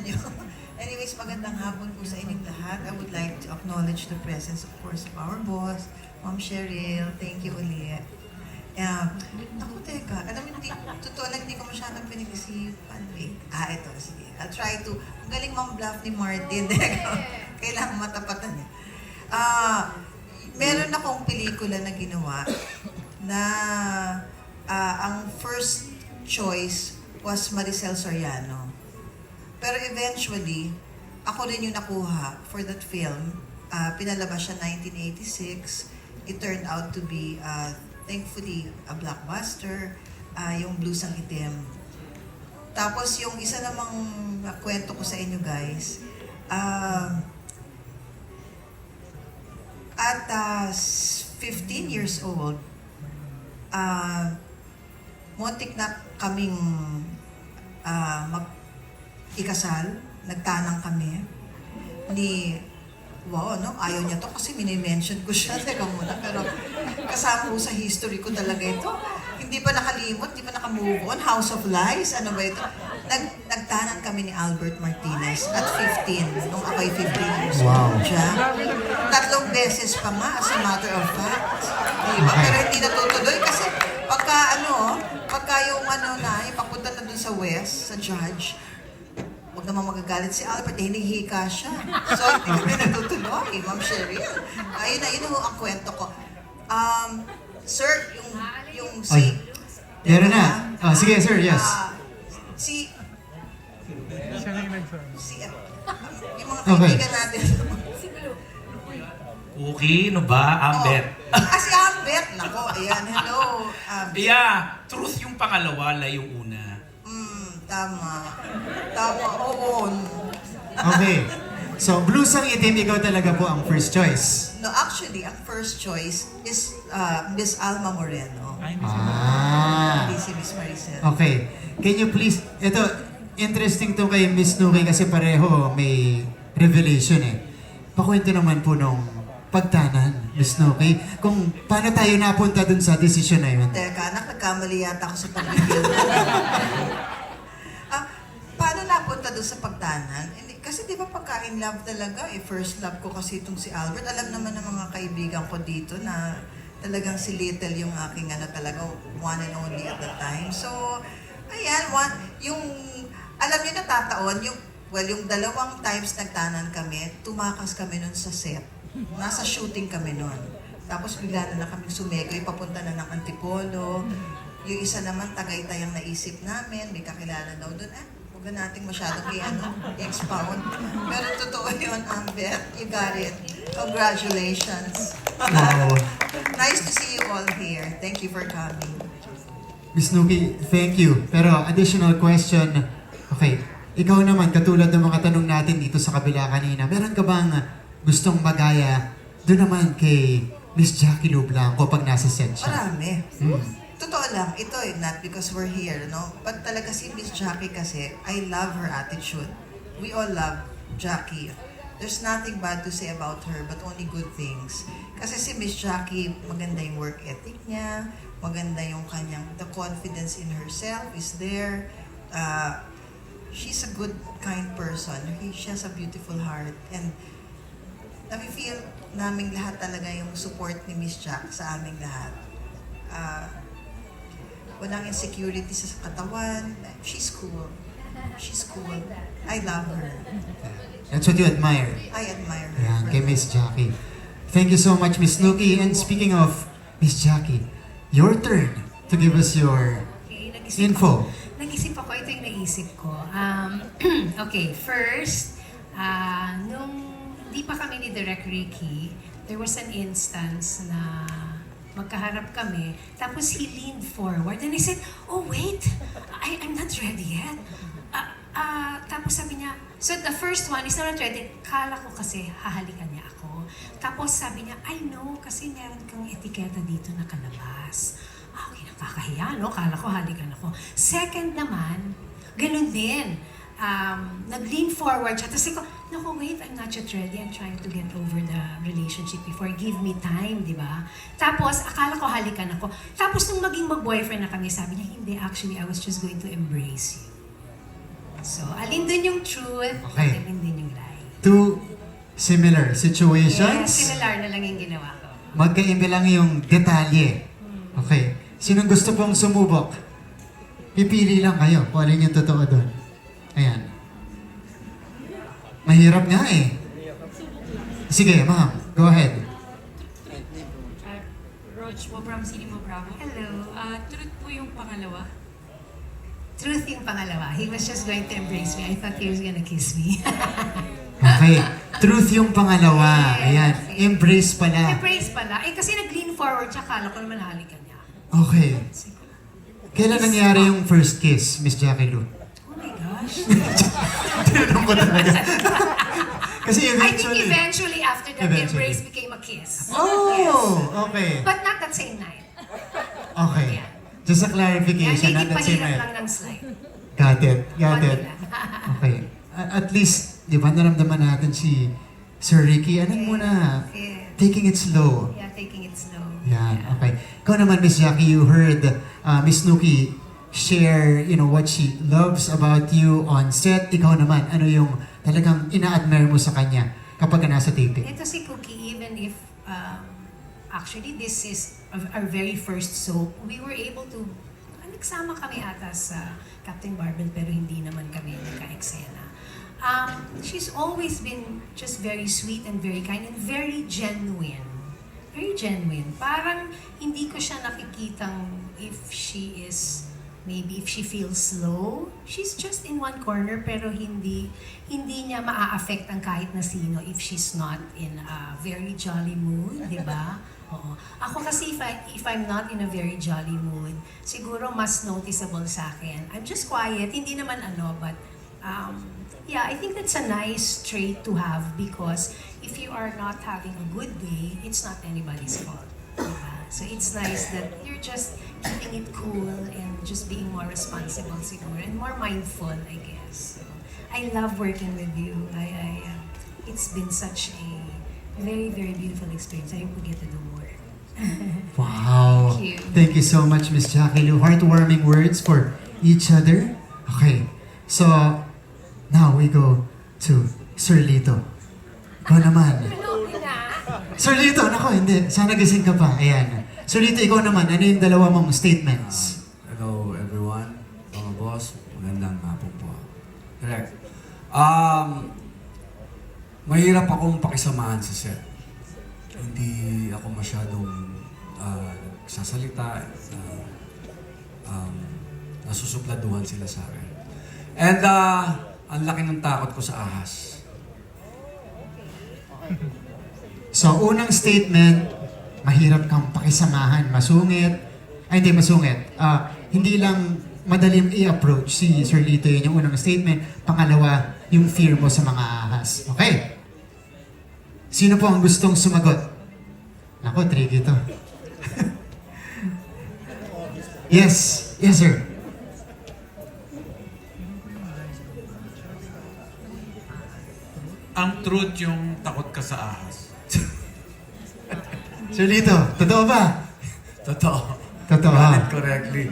nyo. Anyways, magandang hapon po sa inyong lahat. I would like to acknowledge the presence, of course, of our boss, Ma'am Cheryl. Thank you ulit. Ako, teka. Alam mo, totoo lang, hindi ko masyadong pinag-isipan. Ito, sige. I'll try to. Ang galing mang bluff ni Martin. Kailangan matapatan niya. Meron akong pelikula na ginawa na ang first choice was Maricel Soriano. Pero eventually, ako rin yung nakuha for that film. Pinalabas siya 1986. It turned out to be, thankfully, a blockbuster. Yung Blues ang Itim. Tapos yung isa namang kwento ko sa inyo guys, at 15 years old, muntik na kaming ikasal, nagtanang kami. Wow, no? Ayaw niya to kasi minimension ko siya. Teka muna, pero kasama ko sa history ko talaga ito. Hindi pa nakalimot, hindi pa nakamove on. House of Lies, ano ba ito? Nagtanang kami ni Albert Martinez at 15, nung ako'y 15 years old siya. 3 beses pa nga, as a matter of fact. Diba? Pero hindi natutuloy kasi pagka yung papunta na dun sa West, sa judge, huwag naman magagalit si Albert, hinihika siya. So, hindi kami natutuloy, Ma'am Cheryl. Yun ang kwento ko. Sir, yung si... Meron na. Sige, sir, yes. Yung mga kaibigan natin. Okay, no ba? Ambet. Si Ambet, nako, ayan, hello. Truth yung pangalawa, la yung una. Tama, oo. Okay. So, Blues ang Itim, ikaw talaga po ang first choice. No, actually, ang first choice is Miss Alma Moreno. Hindi si Miss Maricel. Okay. Can you please, ito, interesting to kay Miss Nuki kasi pareho may revelation eh. Pakwento naman po nung pagtanan, Miss Nuki, kung paano tayo napunta dun sa desisyon na yun. Teka, nagkamali yata ako sa pag-reveal. Paano napunta doon sa pagtanan? Kasi di ba pagka in love talaga, first love ko kasi itong si Albert. Alam naman ng mga kaibigan ko dito na talagang si Little yung aking talaga one and only at that time. So, ayan, alam niyo natataon, yung 2 times nagtanan kami, tumakas kami nun sa set. Nasa shooting kami nun. Tapos bigla na kami sumegoy, papunta na ng Antipolo. Yung isa naman, Tagaytay ang naisip namin, may kakilala daw doon. Huwag na natin masyadong i-expound. Pero totoo yun, Ambet. You got it. Congratulations. Wow. Nice to see you all here. Thank you for coming. Miss Nuki, thank you. Pero additional question, okay, ikaw naman, katulad ng mga tanong natin dito sa kabila kanina, meron ka bang gustong magaya doon naman kay Miss Jackie Lou Blanco pag nasa set siya? Marami. Totoo lang, ito not because we're here, no? But talaga si Miss Jackie kasi, I love her attitude. We all love Jackie. There's nothing bad to say about her, but only good things. Kasi si Miss Jackie, maganda yung work ethic niya, maganda yung the confidence in herself is there. She's a good, kind person. She has a beautiful heart. And nafe-feel naming lahat talaga yung support ni Miss Jack sa aming lahat. Walang insecurity sa katawan. She's cool. She's cool. I love her. That's what you admire. I admire her. Yan, kay Miss Jackie. Thank you so much, Miss Nuki. And speaking of Miss Jackie, your turn to give us your info. Nag-isip ako, ito yung naisip ko. Okay, first, nung di pa kami ni Direk Ricky, there was an instance na magkaharap kami, tapos he leaned forward and I said, oh wait, I'm not ready yet. Tapos sabi niya, so the first one is not ready. Kala ko kasi hahalikan niya ako. Tapos sabi niya, I know, kasi meron kang etiketa dito na kalabas. Okay, nakakahiya, no? Kala ko halikan ako. Second naman, ganun din. Nag-lean forward siya. Tapos ko, naku, wait, I'm not yet ready. I'm trying to get over the relationship before. Give me time, di ba? Tapos, akala ko halikan ako. Tapos, nung maging mag-boyfriend na kami, sabi niya, hindi, actually, I was just going to embrace you. So, alin dun yung truth, Okay. alin din yung lie. Two similar situations. Yes, similar na lang yung ginawa ko. Magkaiba lang yung detalye. Okay. Sinong gusto pong sumubok? Pipili lang kayo kung alin yung totoo doon. Ayan. Mahirap nga eh. Sige, ma'am. Go ahead. Rog po from Cinema Bravo. Hello. Truth po yung pangalawa. Truth yung pangalawa. He was just going to embrace me. I thought he was gonna kiss me. Okay. Truth yung pangalawa. Ayan. Embrace pala. Embrace pala. Eh, kasi nag-lean forward, tsaka akala ko naman halikan niya. Okay. Kailan nangyari yung first kiss, Miss Jackie Lou? Oh my gosh. Tinanong ko talaga. Kasi I think eventually... eventually after that, the Eventually. embrace became a kiss. Oh! Okay. But not that same night. Okay. Just a Kaya clarification. hindi Not that same pahirap night. lang ng slide. Got it. Got Konti it. lang. Okay. At least, di ba, naramdaman natin si Sir Ricky. Ano muna? Yeah. Taking it slow. Yeah, taking it slow. Yan. Okay. Ikaw naman, Miss Jackie, you heard Miss Nuki share, what she loves about you on set. Ikaw naman, ano yung talagang ina-admire mo sa kanya kapag nasa taping? Ito si Cookie, even if actually this is our very first soap, we were able to, nagsama kami ata sa Captain Barbell pero hindi naman kami nagka-eksena. She's always been just very sweet and very kind and very genuine. Very genuine. Parang hindi ko siya nakikitang if she is, maybe if she feels slow, she's just in one corner pero hindi niya maa-affect ang kahit na sino if she's not in a very jolly mood, di ba? Oo. Ako kasi if I'm not in a very jolly mood, siguro mas noticeable sa akin. I'm just quiet, hindi naman but yeah, I think that's a nice trait to have because if you are not having a good day, it's not anybody's fault. Diba? So it's nice that you're just keeping it cool and just being more responsible siguro and more mindful, I guess. So, I love working with you. It's been such a very, very beautiful experience. I hope we get to do more. Wow. Thank you. Thank you so much, Miss Jackie Lou. Heartwarming words for each other. Okay. So, now we go to Sir Lito. Ikaw naman. Sir Lito, nako, hindi. Sana gising ka pa. Ayan. Sir Lito, ikaw naman. Ano yung dalawa mong statements? Hello everyone, mga boss, magandang hapon po. Correct. Mahirap akong pakisamahan sa set. Hindi ako masyadong sasalita, nasusupladuhan sila sa akin. And ang laki ng takot ko sa ahas. So, unang statement, mahirap kang pakisamahan, masungit. Ay, hindi masungit. Hindi lang madaling i-approach si Sir Lito, yun yung unang statement. Pangalawa, yung fear mo sa mga ahas. Okay. Sino po ang gustong sumagot? Nako, tricky to. Yes. Yes, sir. Ang truth yung takot ka sa ahas. Sir Lito, totoo ba? Totoo. Totoo. Got it correctly.